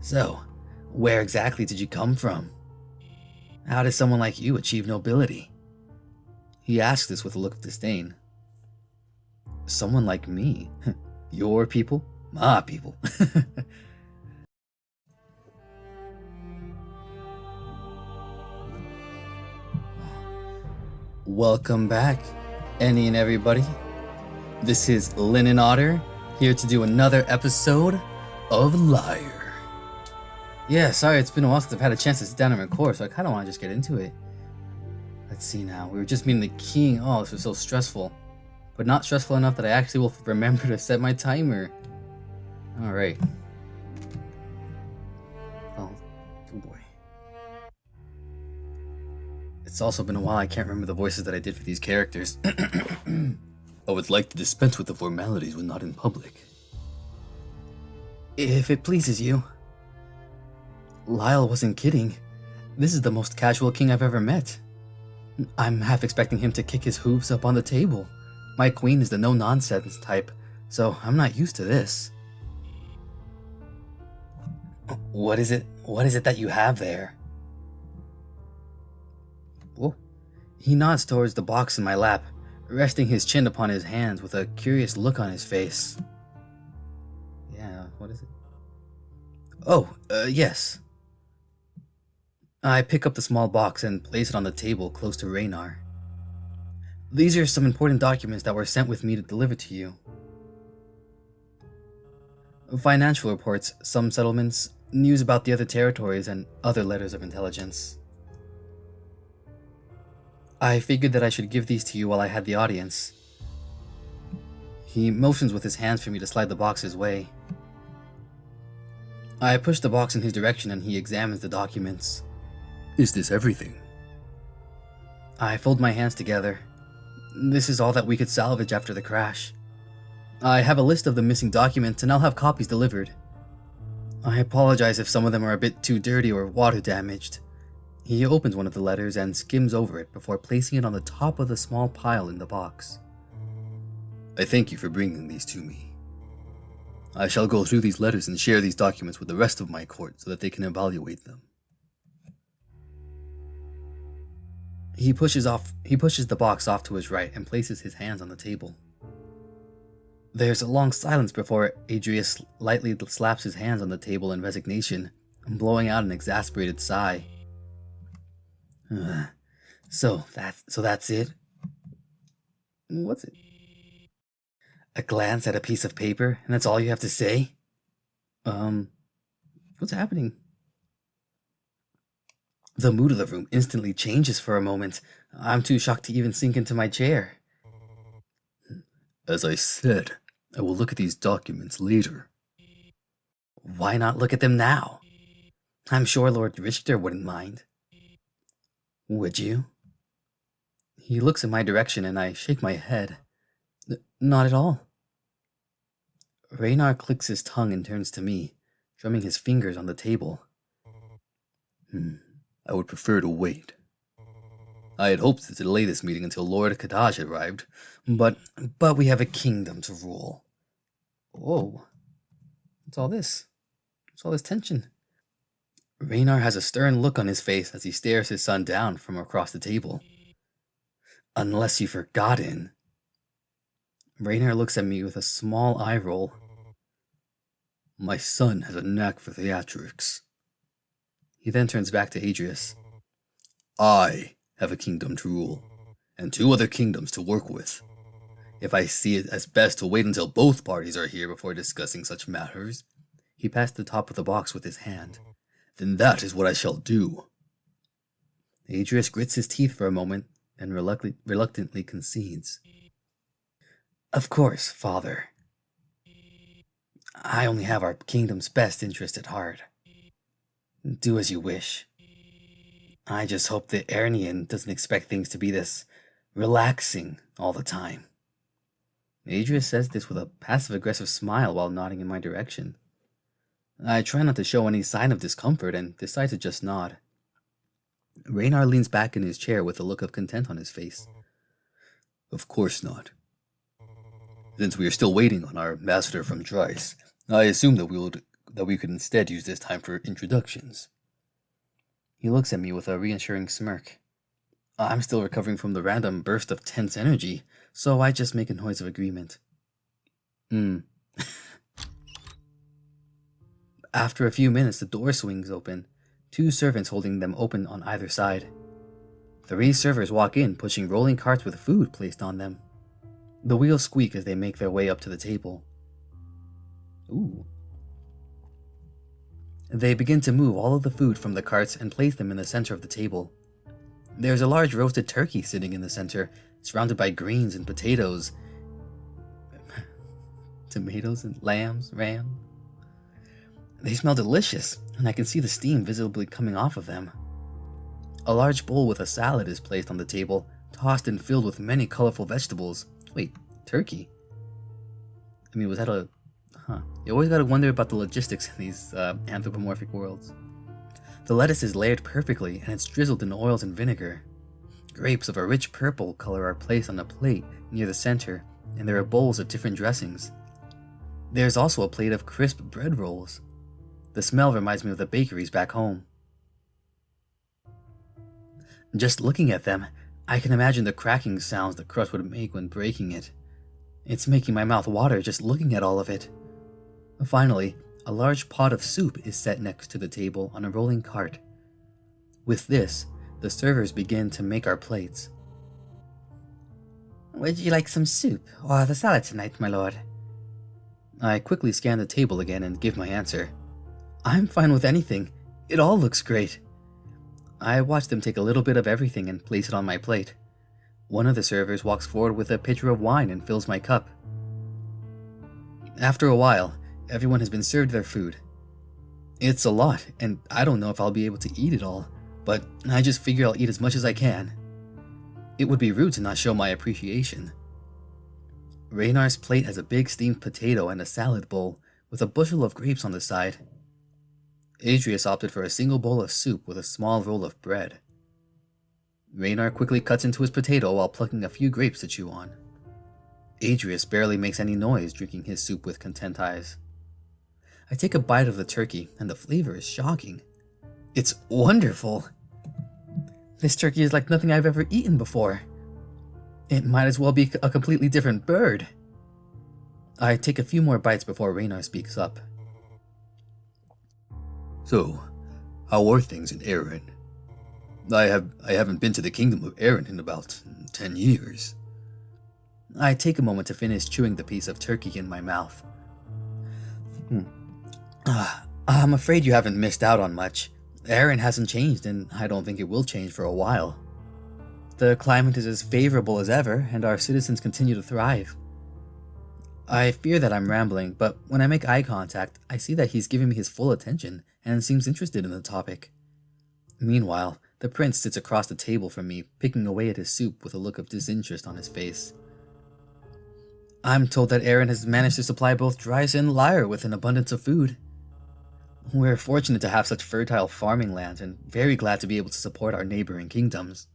So, where exactly did you come from? How does someone like you achieve nobility? He asked this with a look of disdain. Someone like me? Your people? My people. Welcome back, any and everybody. This is Linen Otter, here to do another episode of Lyre. Yeah, sorry, it's been a while since I've had a chance to sit down and record, so I kind of want to just get into it. Let's see now, we were just meeting the king. Oh, this was so stressful. But not stressful enough that I actually will remember to set my timer. Alright. Oh boy. It's also been a while, I can't remember the voices that I did for these characters. I would like to dispense with the formalities when not in public. If it pleases you. Lyle wasn't kidding. This is the most casual king I've ever met. I'm half expecting him to kick his hooves up on the table. My queen is the no-nonsense type, so I'm not used to this. What is it that you have there? Whoa. He nods towards the box in my lap, resting his chin upon his hands with a curious look on his face. Yeah, what is it? Oh, yes. I pick up the small box and place it on the table close to Raynar. These are some important documents that were sent with me to deliver to you. Financial reports, some settlements, news about the other territories, and other letters of intelligence. I figured that I should give these to you while I had the audience. He motions with his hands for me to slide the box his way. I push the box in his direction and he examines the documents. Is this everything? I fold my hands together. This is all that we could salvage after the crash. I have a list of the missing documents and I'll have copies delivered. I apologize if some of them are a bit too dirty or water damaged. He opens one of the letters and skims over it before placing it on the top of the small pile in the box. I thank you for bringing these to me. I shall go through these letters and share these documents with the rest of my court so that they can evaluate them. He pushes the box off to his right and places his hands on the table. There's a long silence before Adrius lightly slaps his hands on the table in resignation, blowing out an exasperated sigh. So that's it? What's it? A glance at a piece of paper, and that's all you have to say? What's happening? The mood of the room instantly changes for a moment. I'm too shocked to even sink into my chair. As I said, I will look at these documents later. Why not look at them now? I'm sure Lord Richter wouldn't mind. Would you? He looks in my direction and I shake my head. Not at all. Raynar clicks his tongue and turns to me, drumming his fingers on the table. I would prefer to wait. I had hoped to delay this meeting until Lord Kadaj arrived, but we have a kingdom to rule. Whoa. What's all this? What's all this tension? Raynar has a stern look on his face as he stares his son down from across the table. Unless you've forgotten. Raynar looks at me with a small eye roll. My son has a knack for theatrics. He then turns back to Adrius. I have a kingdom to rule, and 2 other kingdoms to work with. If I see it as best to wait until both parties are here before discussing such matters, he passed the top of the box with his hand, then that is what I shall do. Adrius grits his teeth for a moment, and reluctantly concedes. Of course, father. I only have our kingdom's best interest at heart. Do as you wish. I just hope that Ernian doesn't expect things to be this relaxing all the time. Adrius says this with a passive-aggressive smile while nodding in my direction. I try not to show any sign of discomfort and decide to just nod. Raynar leans back in his chair with a look of content on his face. Of course not. Since we are still waiting on our ambassador from Dryce, I assume that that we could instead use this time for introductions. He looks at me with a reassuring smirk. I'm still recovering from the random burst of tense energy, so I just make a noise of agreement. After a few minutes, the door swings open, 2 servants holding them open on either side. 3 servers walk in, pushing rolling carts with food placed on them. The wheels squeak as they make their way up to the table. Ooh. They begin to move all of the food from the carts and place them in the center of the table. There's a large roasted turkey sitting in the center, surrounded by greens and potatoes. Tomatoes and lambs, ram. They smell delicious, and I can see the steam visibly coming off of them. A large bowl with a salad is placed on the table, tossed and filled with many colorful vegetables. Wait, turkey? I mean, was that a... You always gotta wonder about the logistics in these anthropomorphic worlds. The lettuce is layered perfectly, and it's drizzled in oils and vinegar. Grapes of a rich purple color are placed on a plate near the center, and there are bowls of different dressings. There's also a plate of crisp bread rolls. The smell reminds me of the bakeries back home. Just looking at them, I can imagine the cracking sounds the crust would make when breaking it. It's making my mouth water just looking at all of it. Finally, a large pot of soup is set next to the table on a rolling cart. With this, the servers begin to make our plates. Would you like some soup or the salad tonight, my lord? I quickly scan the table again and give my answer. I'm fine with anything. It all looks great. I watch them take a little bit of everything and place it on my plate. One of the servers walks forward with a pitcher of wine and fills my cup. After a while, everyone has been served their food. It's a lot, and I don't know if I'll be able to eat it all, but I just figure I'll eat as much as I can. It would be rude to not show my appreciation. Raynar's plate has a big steamed potato and a salad bowl, with a bushel of grapes on the side. Adrius opted for a single bowl of soup with a small roll of bread. Raynar quickly cuts into his potato while plucking a few grapes to chew on. Adrius barely makes any noise drinking his soup with content eyes. I take a bite of the turkey, and the flavor is shocking. It's wonderful! This turkey is like nothing I've ever eaten before. It might as well be a completely different bird. I take a few more bites before Raynar speaks up. So, how are things in Erin? I haven't been to the kingdom of Erin in about 10 years. I take a moment to finish chewing the piece of turkey in my mouth. I'm afraid you haven't missed out on much. Erin hasn't changed, and I don't think it will change for a while. The climate is as favorable as ever, and our citizens continue to thrive. I fear that I'm rambling, but when I make eye contact, I see that he's giving me his full attention and seems interested in the topic. Meanwhile, the prince sits across the table from me, picking away at his soup with a look of disinterest on his face. I'm told that Erin has managed to supply both Dryce and Lyre with an abundance of food. We're fortunate to have such fertile farming lands and very glad to be able to support our neighboring kingdoms,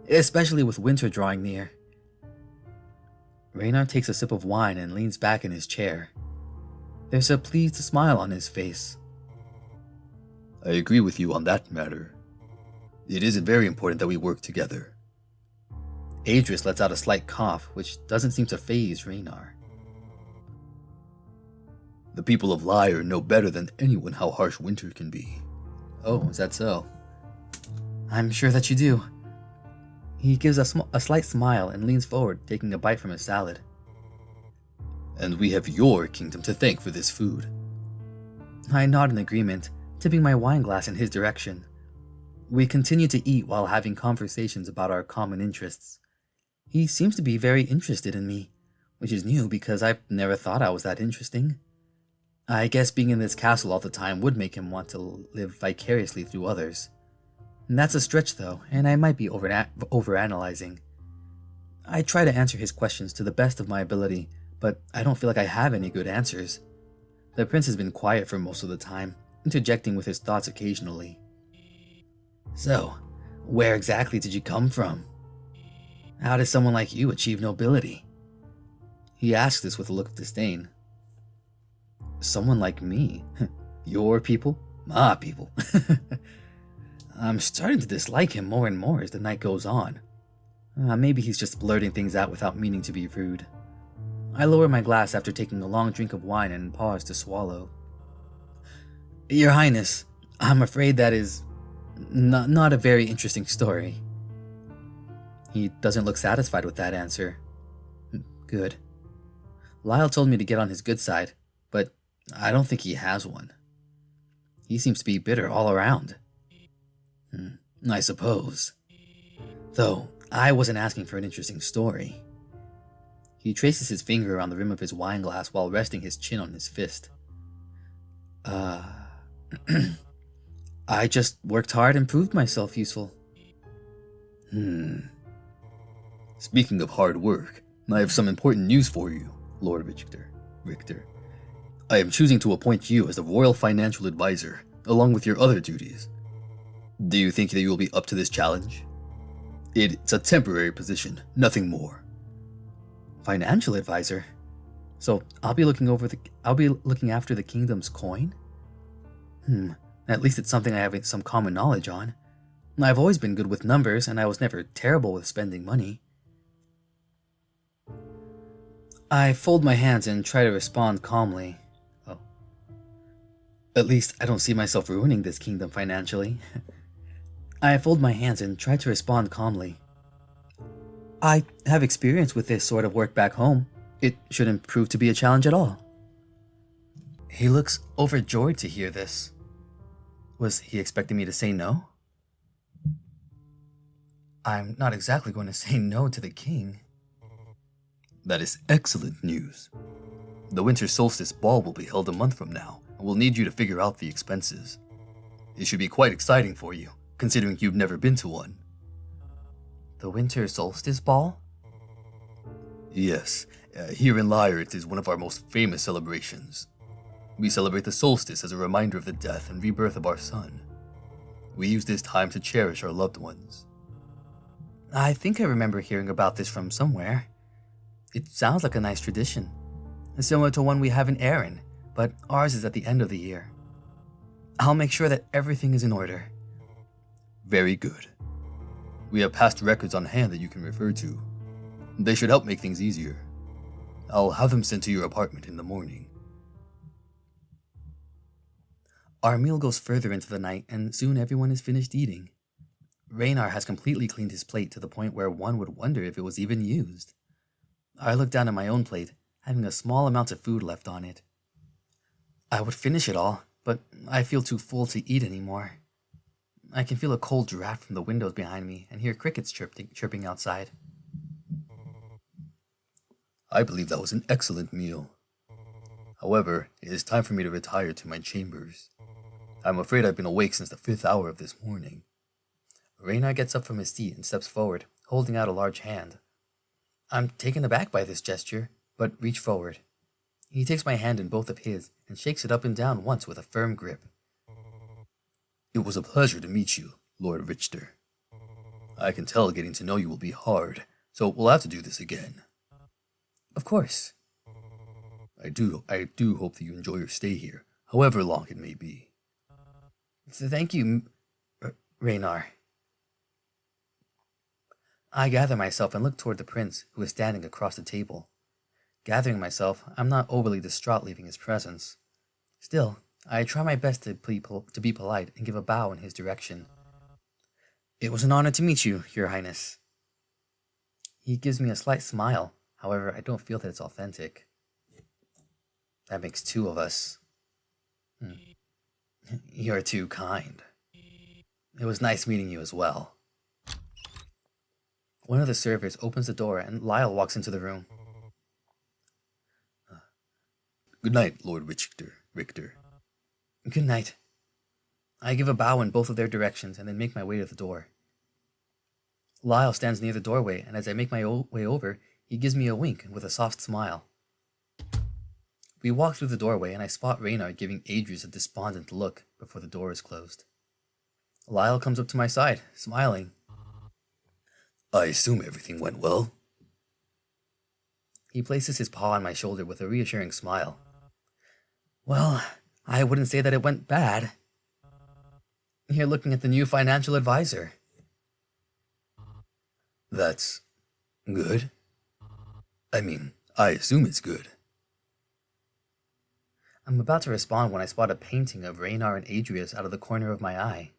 especially with winter drawing near. Raynar takes a sip of wine and leans back in his chair. There's a pleased smile on his face. I agree with you on that matter. It is very important that we work together. Adrius lets out a slight cough, which doesn't seem to faze Raynar. The people of Lyre know better than anyone how harsh winter can be. Oh, is that so? I'm sure that you do. He gives a slight smile and leans forward, taking a bite from his salad. And we have your kingdom to thank for this food. I nod in agreement, tipping my wine glass in his direction. We continue to eat while having conversations about our common interests. He seems to be very interested in me, which is new because I've never thought I was that interesting. I guess being in this castle all the time would make him want to live vicariously through others. That's a stretch though, and I might be overanalyzing. I try to answer his questions to the best of my ability, but I don't feel like I have any good answers. The prince has been quiet for most of the time, interjecting with his thoughts occasionally. So, where exactly did you come from? How does someone like you achieve nobility? He asks this with a look of disdain. Someone like me. Your people? My people. I'm starting to dislike him more and more as the night goes on. Maybe he's just blurting things out without meaning to be rude. I lower my glass after taking a long drink of wine and pause to swallow. Your Highness, I'm afraid that is not a very interesting story. He doesn't look satisfied with that answer. Good. Lyle told me to get on his good side, but I don't think he has one. He seems to be bitter all around. I suppose. Though, I wasn't asking for an interesting story. He traces his finger around the rim of his wine glass while resting his chin on his fist. I just worked hard and proved myself useful. Speaking of hard work, I have some important news for you, Lord Richter. I am choosing to appoint you as the Royal Financial Advisor, along with your other duties. Do you think that you will be up to this challenge? It's a temporary position, nothing more. Financial advisor? So I'll be looking after the kingdom's coin? At least it's something I have some common knowledge on. I've always been good with numbers, and I was never terrible with spending money. I fold my hands and try to respond calmly. Oh. At least I don't see myself ruining this kingdom financially. I fold my hands and try to respond calmly. I have experience with this sort of work back home. It shouldn't prove to be a challenge at all. He looks overjoyed to hear this. Was he expecting me to say no? I'm not exactly going to say no to the king. That is excellent news. The Winter Solstice Ball will be held a month from now, and we'll need you to figure out the expenses. It should be quite exciting for you, considering you've never been to one. The Winter Solstice Ball? Yes, here in Lyre it is one of our most famous celebrations. We celebrate the solstice as a reminder of the death and rebirth of our sun. We use this time to cherish our loved ones. I think I remember hearing about this from somewhere. It sounds like a nice tradition, similar to one we have in Erin, but ours is at the end of the year. I'll make sure that everything is in order. Very good. We have past records on hand that you can refer to. They should help make things easier. I'll have them sent to your apartment in the morning. Our meal goes further into the night, and soon everyone is finished eating. Raynar has completely cleaned his plate to the point where one would wonder if it was even used. I look down at my own plate, having a small amount of food left on it. I would finish it all, but I feel too full to eat anymore. I can feel a cold draft from the windows behind me and hear crickets chirping outside. I believe that was an excellent meal. However, it is time for me to retire to my chambers. I'm afraid I've been awake since the 5th hour of this morning. Raynar gets up from his seat and steps forward, holding out a large hand. I'm taken aback by this gesture, but reach forward. He takes my hand in both of his and shakes it up and down once with a firm grip. It was a pleasure to meet you, Lord Richter. I can tell getting to know you will be hard, so we'll have to do this again. Of course. I do hope that you enjoy your stay here, however long it may be. Thank you, Raynar. I gather myself and look toward the prince, who is standing across the table. Gathering myself, I'm not overly distraught leaving his presence. Still, I try my best to be polite and give a bow in his direction. It was an honor to meet you, Your Highness. He gives me a slight smile, however, I don't feel that it's authentic. That makes two of us. You're too kind. It was nice meeting you as well. One of the servers opens the door and Lyle walks into the room. Good night, Lord Richter. Good night. I give a bow in both of their directions and then make my way to the door. Lyle stands near the doorway, and as I make my way over, he gives me a wink with a soft smile. We walk through the doorway, and I spot Raynar giving Adrius a despondent look before the door is closed. Lyle comes up to my side, smiling. I assume everything went well? He places his paw on my shoulder with a reassuring smile. Well, I wouldn't say that it went bad. You're looking at the new financial advisor. That's good? I mean, I assume it's good. I'm about to respond when I spot a painting of Raynar and Adrius out of the corner of my eye.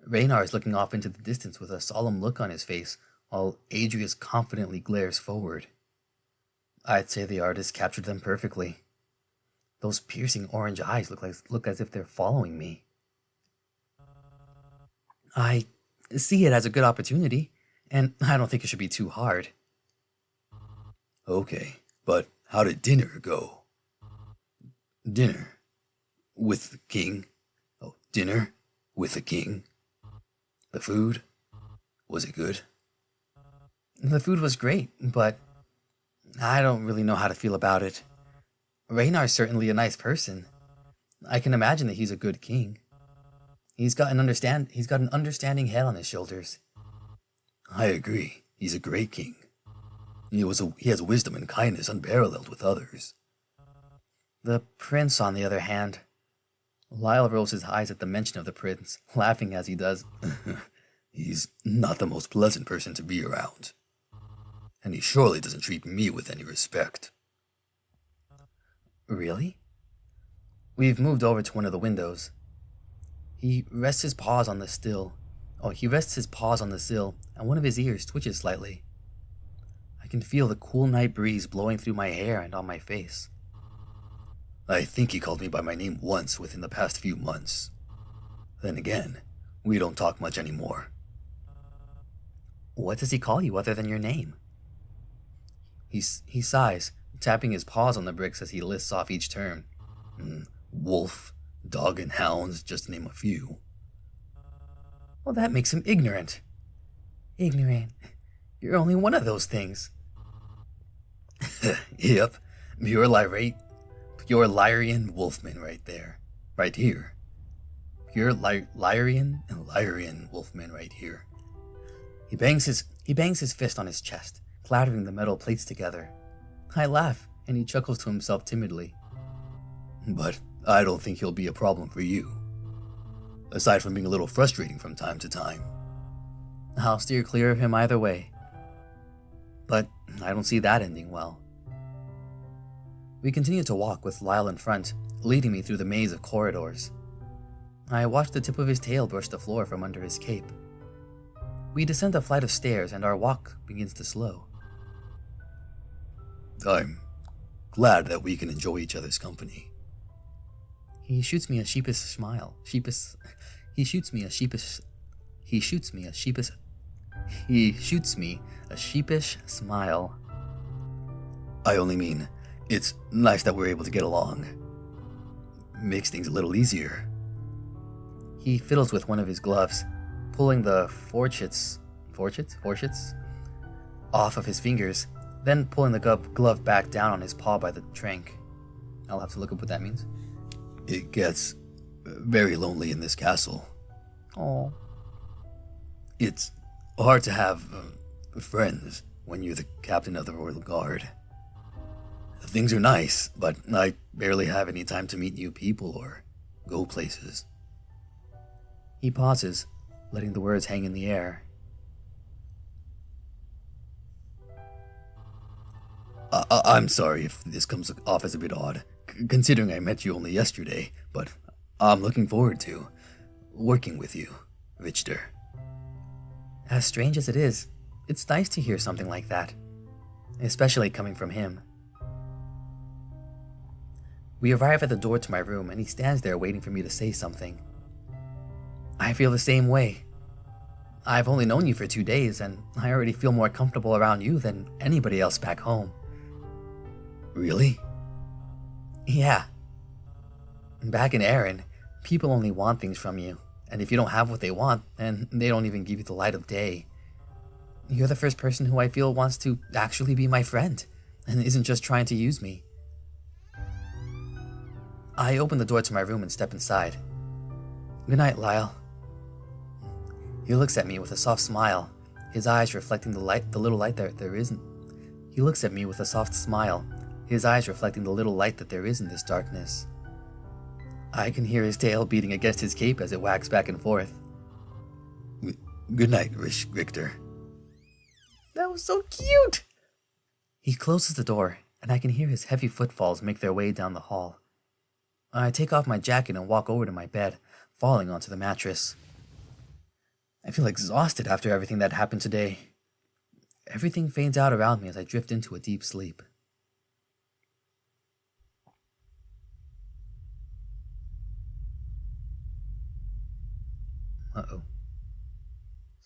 Raynar is looking off into the distance with a solemn look on his face, while Adrius confidently glares forward. I'd say the artist captured them perfectly. Those piercing orange eyes look as if they're following me. I see it as a good opportunity, and I don't think it should be too hard. Okay, but how did dinner go? Dinner with the king? Oh, dinner with the king? The food? Was it good? The food was great, but I don't really know how to feel about it. Raynar's certainly a nice person. I can imagine that he's a good king. He's got an understanding head on his shoulders. I agree. He's a great king. He has wisdom and kindness unparalleled with others. The prince, on the other hand. Lyre rolls his eyes at the mention of the prince, laughing as he does. He's not the most pleasant person to be around. And he surely doesn't treat me with any respect. Really? We've moved over to one of the windows. He rests his paws on the sill, and one of his ears twitches slightly. I can feel the cool night breeze blowing through my hair and on my face. I think he called me by my name once within the past few months. Then again, we don't talk much anymore. What does he call you other than your name? He sighs, tapping his paws on the bricks as he lists off each term. Wolf, dog and hounds, just to name a few. Well, that makes him ignorant. Ignorant. You're only one of those things. Yep, pure Lyrian wolfman right there. Right here. Pure Lyrian wolfman right here. He bangs his fist on his chest, clattering the metal plates together. I laugh, and he chuckles to himself timidly. But I don't think he'll be a problem for you. Aside from being a little frustrating from time to time. I'll steer clear of him either way. But I don't see that ending well. We continue to walk with Lyle in front, leading me through the maze of corridors. I watch the tip of his tail brush the floor from under his cape. We descend a flight of stairs and our walk begins to slow. I'm glad that we can enjoy each other's company. He shoots me a sheepish smile. He shoots me a sheepish smile. I only mean, it's nice that we're able to get along. Makes things a little easier. He fiddles with one of his gloves, pulling the forchets off of his fingers, then pulling the glove back down on his paw by the trank. I'll have to look up what that means. It gets very lonely in this castle. Oh. It's hard to have friends when you're the captain of the Royal Guard. Things are nice, but I barely have any time to meet new people or go places. He pauses, letting the words hang in the air. I'm sorry if this comes off as a bit odd, considering I met you only yesterday, but I'm looking forward to working with you, Richter. As strange as it is, it's nice to hear something like that, especially coming from him. We arrive at the door to my room and he stands there waiting for me to say something. I feel the same way. I've only known you for 2 days and I already feel more comfortable around you than anybody else back home. Really? Yeah. Back in Erin, people only want things from you, and if you don't have what they want, then they don't even give you the light of day. You're the first person who I feel wants to actually be my friend, and isn't just trying to use me. I open the door to my room and step inside. Good night, Lyle. He looks at me with a soft smile, his eyes reflecting the little light there isn't. He looks at me with a soft smile, his eyes reflecting the little light that there is in this darkness. I can hear his tail beating against his cape as it wags back and forth. Good night, Richter. That was so cute! He closes the door, and I can hear his heavy footfalls make their way down the hall. I take off my jacket and walk over to my bed, falling onto the mattress. I feel exhausted after everything that happened today. Everything fades out around me as I drift into a deep sleep. Uh-oh.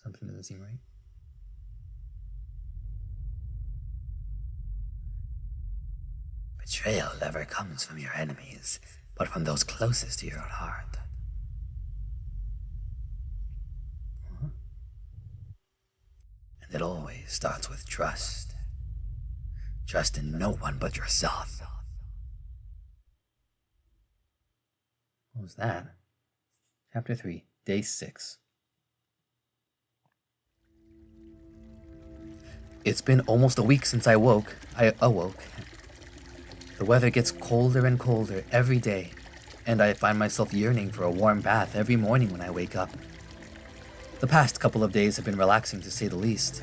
Something doesn't seem right. Betrayal never comes from your enemies, but from those closest to your heart. Huh? And it always starts with trust. Trust in no one but yourself. What was that? Chapter 3, Day 6. It's been almost a week since I awoke. The weather gets colder and colder every day, and I find myself yearning for a warm bath every morning when I wake up. The past couple of days have been relaxing to say the least.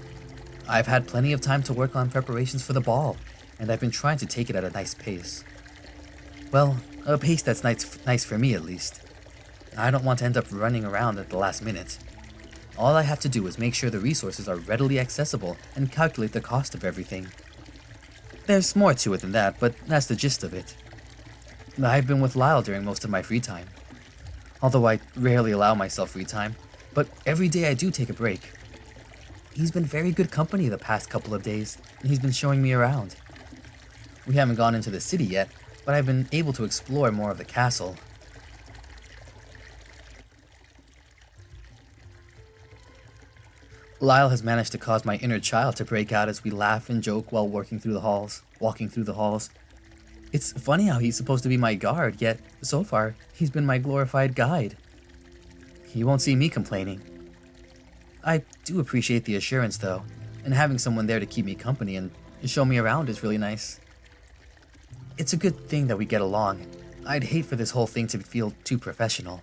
I've had plenty of time to work on preparations for the ball, and I've been trying to take it at a nice pace. Well, a pace that's nice for me at least. I don't want to end up running around at the last minute. All I have to do is make sure the resources are readily accessible and calculate the cost of everything. There's more to it than that, but that's the gist of it. I've been with Lyre during most of my free time. Although I rarely allow myself free time, but every day I do take a break. He's been very good company the past couple of days, and he's been showing me around. We haven't gone into the city yet, but I've been able to explore more of the castle. Lyre has managed to cause my inner child to break out as we laugh and joke while walking through the halls. It's funny how he's supposed to be my guard, yet, so far, he's been my glorified guide. He won't see me complaining. I do appreciate the assurance, though, and having someone there to keep me company and show me around is really nice. It's a good thing that we get along. I'd hate for this whole thing to feel too professional.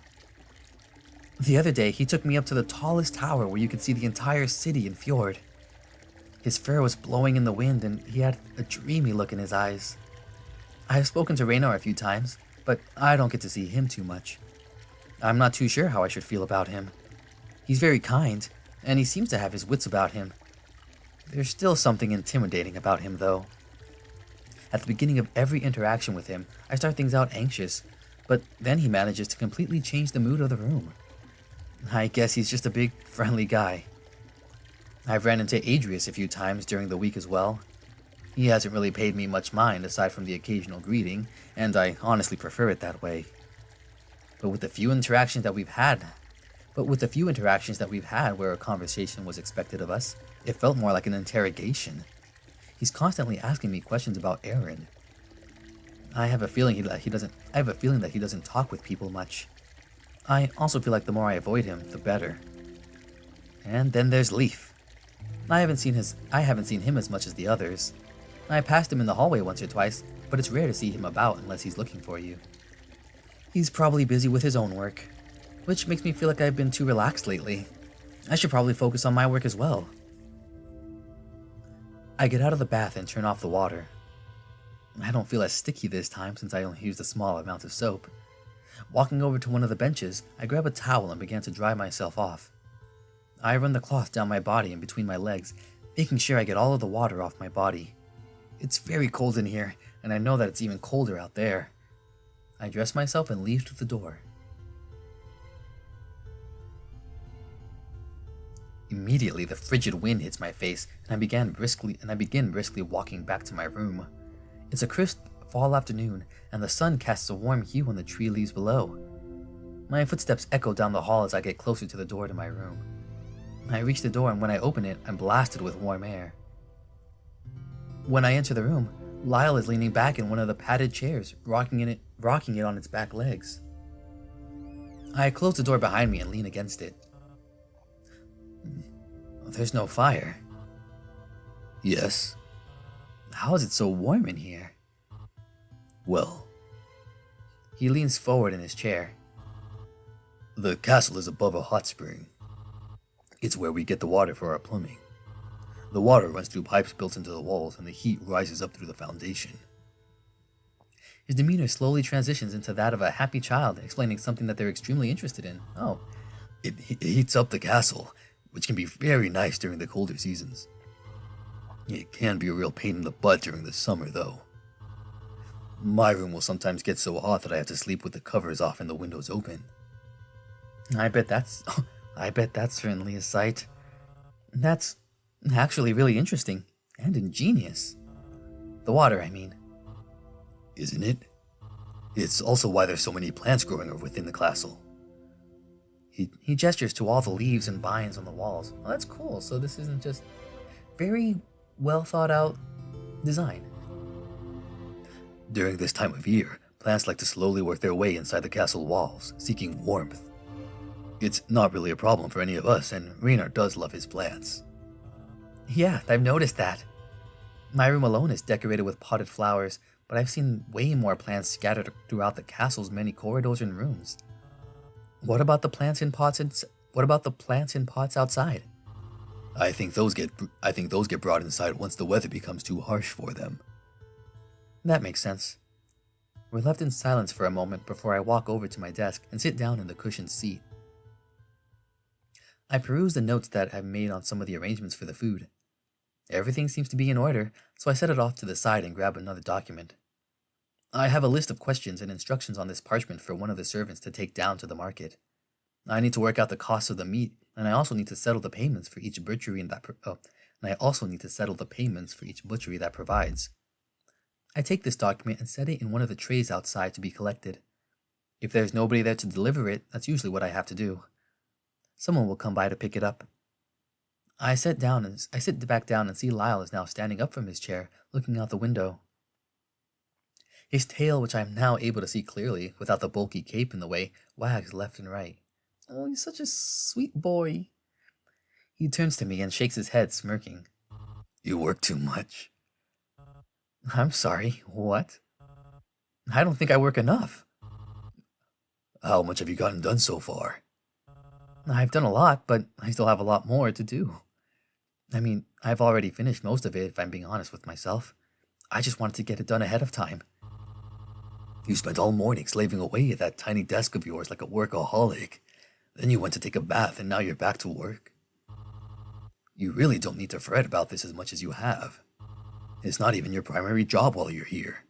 The other day, he took me up to the tallest tower where you could see the entire city and fjord. His fur was blowing in the wind, and he had a dreamy look in his eyes. I have spoken to Raynor a few times, but I don't get to see him too much. I'm not too sure how I should feel about him. He's very kind, and he seems to have his wits about him. There's still something intimidating about him, though. At the beginning of every interaction with him, I start things out anxious, but then he manages to completely change the mood of the room. I guess he's just a big, friendly guy. I've ran into Adrius a few times during the week as well. He hasn't really paid me much mind aside from the occasional greeting, and I honestly prefer it that way. But with the few interactions that we've had where a conversation was expected of us, it felt more like an interrogation. He's constantly asking me questions about Aaron. I have a feeling that he doesn't talk with people much. I also feel like the more I avoid him, the better. And then there's Leaf. I haven't seen him as much as the others. I passed him in the hallway once or twice, but it's rare to see him about unless he's looking for you. He's probably busy with his own work, which makes me feel like I've been too relaxed lately. I should probably focus on my work as well. I get out of the bath and turn off the water. I don't feel as sticky this time since I only used a small amount of soap. Walking over to one of the benches, I grab a towel and begin to dry myself off. I run the cloth down my body and between my legs, making sure I get all of the water off my body. It's very cold in here, and I know that it's even colder out there. I dress myself and leave through the door. Immediately, the frigid wind hits my face, and I begin briskly walking back to my room. It's a crisp fall afternoon, and the sun casts a warm hue on the tree leaves below. My footsteps echo down the hall as I get closer to the door to my room. I reach the door, and when I open it, I'm blasted with warm air. When I enter the room, Lyre is leaning back in one of the padded chairs, rocking it on its back legs. I close the door behind me and lean against it. There's no fire. Yes. How is it so warm in here? Well, He leans forward in his chair. the castle is above a hot spring. It's where we get the water for our plumbing. The water runs through pipes built into the walls, and the heat rises up through the foundation. His demeanor slowly transitions into that of a happy child, explaining something that they're extremely interested in. Oh, It heats up the castle, which can be very nice during the colder seasons. It can be a real pain in the butt during the summer, though. My room will sometimes get so hot that I have to sleep with the covers off and the windows open. I bet that's certainly a sight. That's actually really interesting and ingenious. The water, I mean. Isn't it? It's also why there's so many plants growing within the castle. He gestures to all the leaves and vines on the walls. Oh, that's cool. So this isn't just very well thought out design. During this time of year, plants like to slowly work their way inside the castle walls, seeking warmth. It's not really a problem for any of us, and Raynor does love his plants. Yeah, I've noticed that. My room alone is decorated with potted flowers, but I've seen way more plants scattered throughout the castle's many corridors and rooms. What about the plants in pots outside? I think those get brought inside once the weather becomes too harsh for them. That makes sense. We're left in silence for a moment before I walk over to my desk and sit down in the cushioned seat. I peruse the notes that I've made on some of the arrangements for the food. Everything seems to be in order, so I set it off to the side and grab another document. I have a list of questions and instructions on this parchment for one of the servants to take down to the market. I need to work out the cost of the meat, and I also need to settle the payments for each butchery that provides. I take this document and set it in one of the trays outside to be collected. If there's nobody there to deliver it, that's usually what I have to do. Someone will come by to pick it up. I sit back down and see Lyre is now standing up from his chair, looking out the window. His tail, which I am now able to see clearly, without the bulky cape in the way, wags left and right. Oh, he's such a sweet boy. He turns to me and shakes his head, smirking. You work too much. I'm sorry, what? I don't think I work enough. How much have you gotten done so far? I've done a lot, but I still have a lot more to do. I mean, I've already finished most of it, if I'm being honest with myself. I just wanted to get it done ahead of time. You spent all morning slaving away at that tiny desk of yours like a workaholic. Then you went to take a bath and now you're back to work. You really don't need to fret about this as much as you have. It's not even your primary job while you're here.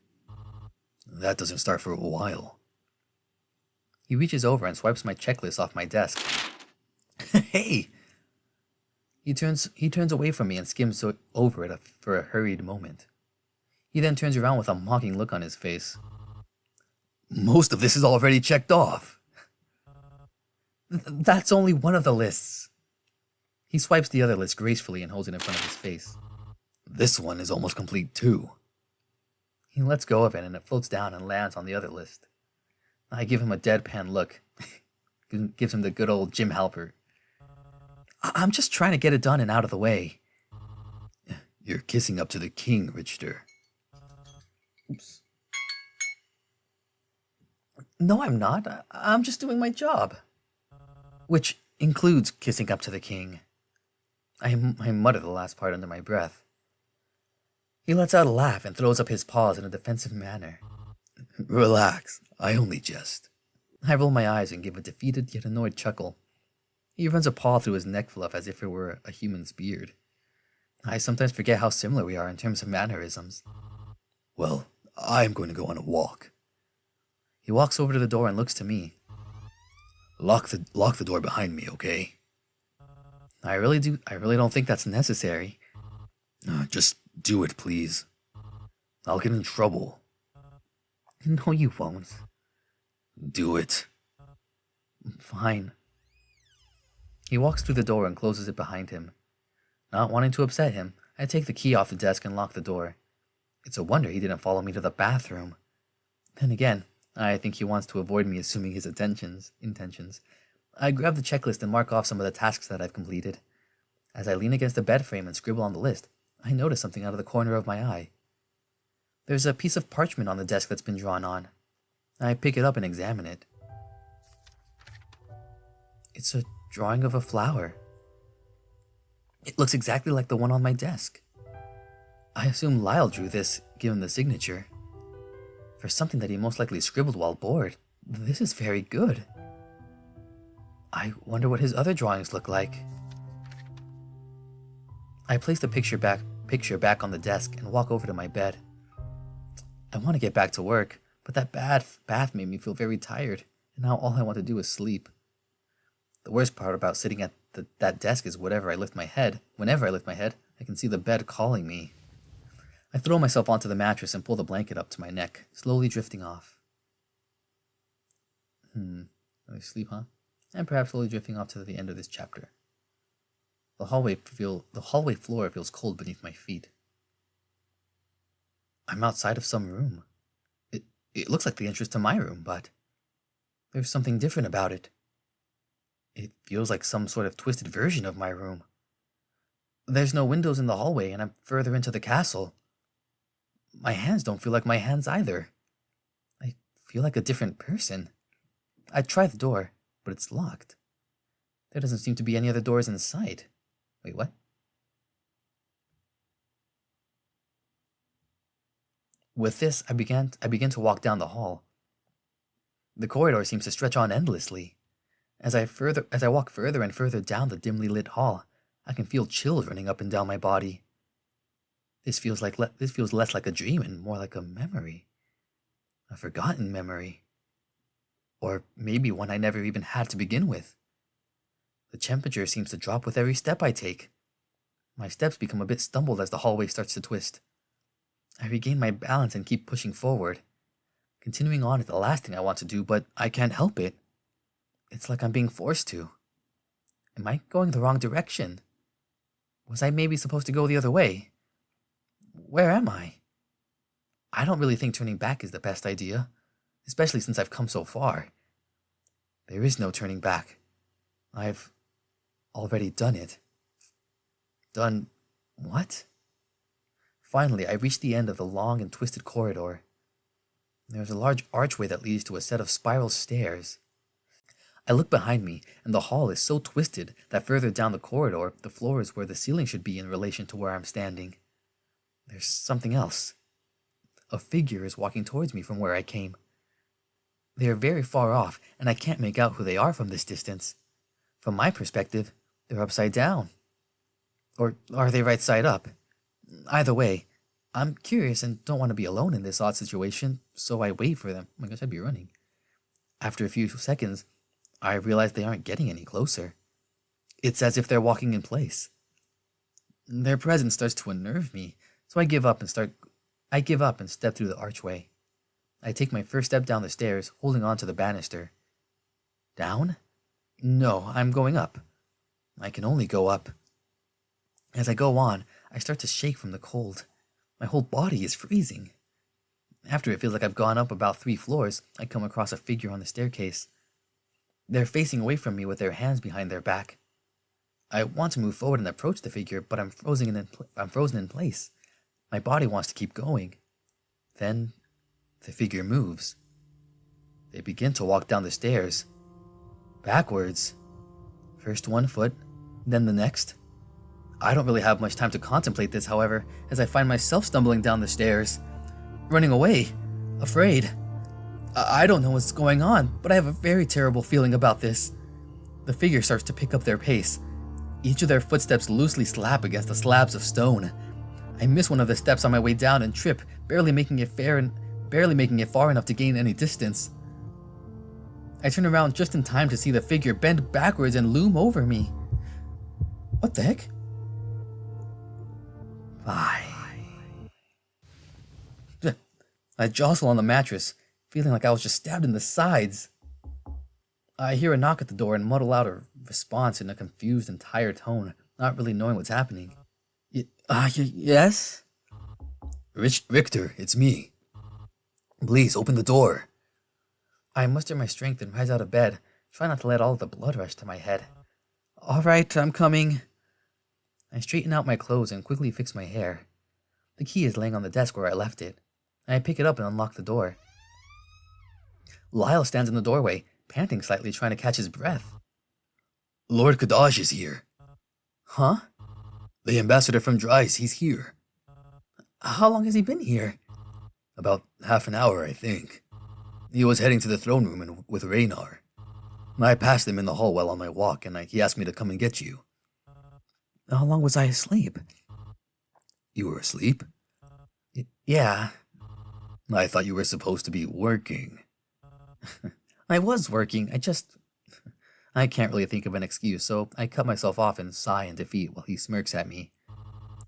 That doesn't start for a while. He reaches over and swipes my checklist off my desk. Hey! He turns away from me and skims over it for a hurried moment. He then turns around with a mocking look on his face. Most of this is already checked off. That's only one of the lists. He swipes the other list gracefully and holds it in front of his face. This one is almost complete too. He lets go of it and it floats down and lands on the other list. I give him a deadpan look. Gives him the good old Jim Halpert. I'm just trying to get it done and out of the way. You're kissing up to the king, Richter. Oops. No, I'm not. I'm just doing my job. Which includes kissing up to the king. I mutter the last part under my breath. He lets out a laugh and throws up his paws in a defensive manner. Relax, I only jest. I roll my eyes and give a defeated yet annoyed chuckle. He runs a paw through his neck fluff as if it were a human's beard. I sometimes forget how similar we are in terms of mannerisms. Well, I'm going to go on a walk. He walks over to the door and looks to me. Lock the door behind me, okay? I really don't think that's necessary. Just do it, please. I'll get in trouble. No, you won't. Do it. Fine. He walks through the door and closes it behind him. Not wanting to upset him, I take the key off the desk and lock the door. It's a wonder he didn't follow me to the bathroom. Then again, I think he wants to avoid me assuming his intentions. I grab the checklist and mark off some of the tasks that I've completed. As I lean against the bed frame and scribble on the list, I notice something out of the corner of my eye. There's a piece of parchment on the desk that's been drawn on. I pick it up and examine it. It's a drawing of a flower. It looks exactly like the one on my desk. I assume Lyre drew this, given the signature. For something that he most likely scribbled while bored, this is very good. I wonder what his other drawings look like. I place the picture back on the desk and walk over to my bed. I want to get back to work, but that bath made me feel very tired, and now all I want to do is sleep. The worst part about sitting at that desk is whenever I lift my head, I can see the bed calling me. I throw myself onto the mattress and pull the blanket up to my neck, slowly drifting off. I sleep, huh? And perhaps slowly drifting off to the end of this chapter. The hallway floor feels cold beneath my feet. I'm outside of some room. It looks like the entrance to my room, but there's something different about it. It feels like some sort of twisted version of my room. There's no windows in the hallway, and I'm further into the castle. My hands don't feel like my hands either. I feel like a different person. I try the door, but it's locked. There doesn't seem to be any other doors in sight. Wait, what? With this, I begin to walk down the hall. The corridor seems to stretch on endlessly. As I walk further and further down the dimly lit hall, I can feel chills running up and down my body. This feels less like a dream and more like a memory. A forgotten memory. Or maybe one I never even had to begin with. The temperature seems to drop with every step I take. My steps become a bit stumbled as the hallway starts to twist. I regain my balance and keep pushing forward. Continuing on is the last thing I want to do, but I can't help it. It's like I'm being forced to. Am I going the wrong direction? Was I maybe supposed to go the other way? Where am I? I don't really think turning back is the best idea, especially since I've come so far. There is no turning back. I've already done it. Done what? Finally, I reach the end of the long and twisted corridor. There's a large archway that leads to a set of spiral stairs. I look behind me, and the hall is so twisted that further down the corridor, the floor is where the ceiling should be in relation to where I'm standing. There's something else. A figure is walking towards me from where I came. They are very far off, and I can't make out who they are from this distance. From my perspective, they're upside down. Or are they right side up? Either way, I'm curious and don't want to be alone in this odd situation, so I wait for them. Oh my gosh, I'd be running. After a few seconds, I realize they aren't getting any closer. It's as if they're walking in place. Their presence starts to unnerve me, so I give up and step through the archway. I take my first step down the stairs, holding on to the banister. Down? No, I'm going up. I can only go up. As I go on, I start to shake from the cold. My whole body is freezing. After it feels like I've gone up about 3 floors, I come across a figure on the staircase. They're facing away from me with their hands behind their back. I want to move forward and approach the figure, but I'm frozen in place. My body wants to keep going. Then, the figure moves. They begin to walk down the stairs. Backwards. First one foot, then the next. I don't really have much time to contemplate this, however, as I find myself stumbling down the stairs. Running away. Afraid. I don't know what's going on, but I have a very terrible feeling about this. The figure starts to pick up their pace. Each of their footsteps loosely slap against the slabs of stone. I miss one of the steps on my way down and trip, barely making it far enough to gain any distance. I turn around just in time to see the figure bend backwards and loom over me. What the heck? Bye. I jostle on the mattress, feeling like I was just stabbed in the sides. I hear a knock at the door and muddle out a response in a confused and tired tone, not really knowing what's happening. Yes? Richter, it's me. Please, open the door. I muster my strength and rise out of bed, try not to let all of the blood rush to my head. All right, I'm coming. I straighten out my clothes and quickly fix my hair. The key is laying on the desk where I left it. I pick it up and unlock the door. Lyle stands in the doorway, panting slightly, trying to catch his breath. Lord Kadaj is here. Huh? The ambassador from Dries, he's here. How long has he been here? About half an hour, I think. He was heading to the throne room with Raynar. I passed him in the hall while on my walk, and he asked me to come and get you. How long was I asleep? You were asleep? Yeah. I thought you were supposed to be working. I was working, I can't really think of an excuse, so I cut myself off and sigh in defeat while he smirks at me.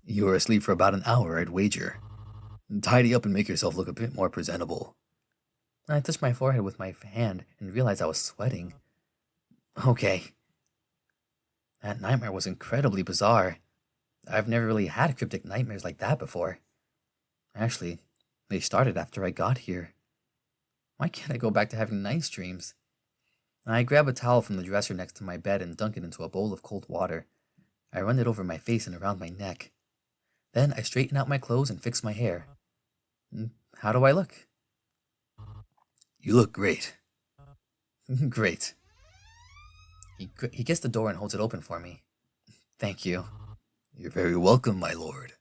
You were asleep for about an hour, I'd wager. Tidy up and make yourself look a bit more presentable. I touched my forehead with my hand and realized I was sweating. Okay. That nightmare was incredibly bizarre. I've never really had cryptic nightmares like that before. Actually, they started after I got here. Why can't I go back to having nice dreams? I grab a towel from the dresser next to my bed and dunk it into a bowl of cold water. I run it over my face and around my neck. Then I straighten out my clothes and fix my hair. How do I look? You look great. Great. He gets the door and holds it open for me. Thank you. You're very welcome, my lord.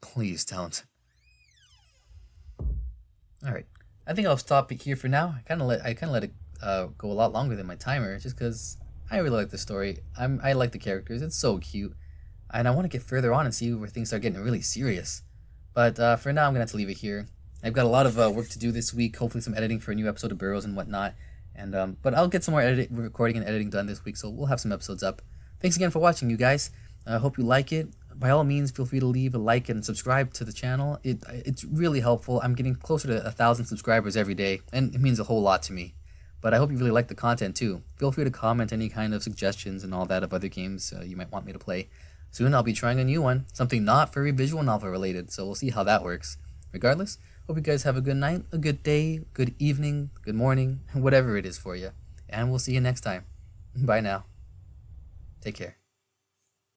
Please don't. Alright. I think I'll stop it here for now. I kinda let it go a lot longer than my timer, just because I really like the story. I like the characters. It's so cute. And I want to get further on and see where things start getting really serious. But for now, I'm going to have to leave it here. I've got a lot of work to do this week, hopefully some editing for a new episode of Burrows and whatnot. And but I'll get some more recording and editing done this week, so we'll have some episodes up. Thanks again for watching, you guys. I hope you like it. By all means, feel free to leave a like and subscribe to the channel. It's really helpful. I'm getting closer to 1,000 subscribers every day, and it means a whole lot to me. But I hope you really like the content too. Feel free to comment any kind of suggestions and all that of other games you might want me to play. Soon I'll be trying a new one, something not very visual novel related, so we'll see how that works. Regardless, hope you guys have a good night, a good day, good evening, good morning, whatever it is for you. And we'll see you next time. Bye now. Take care.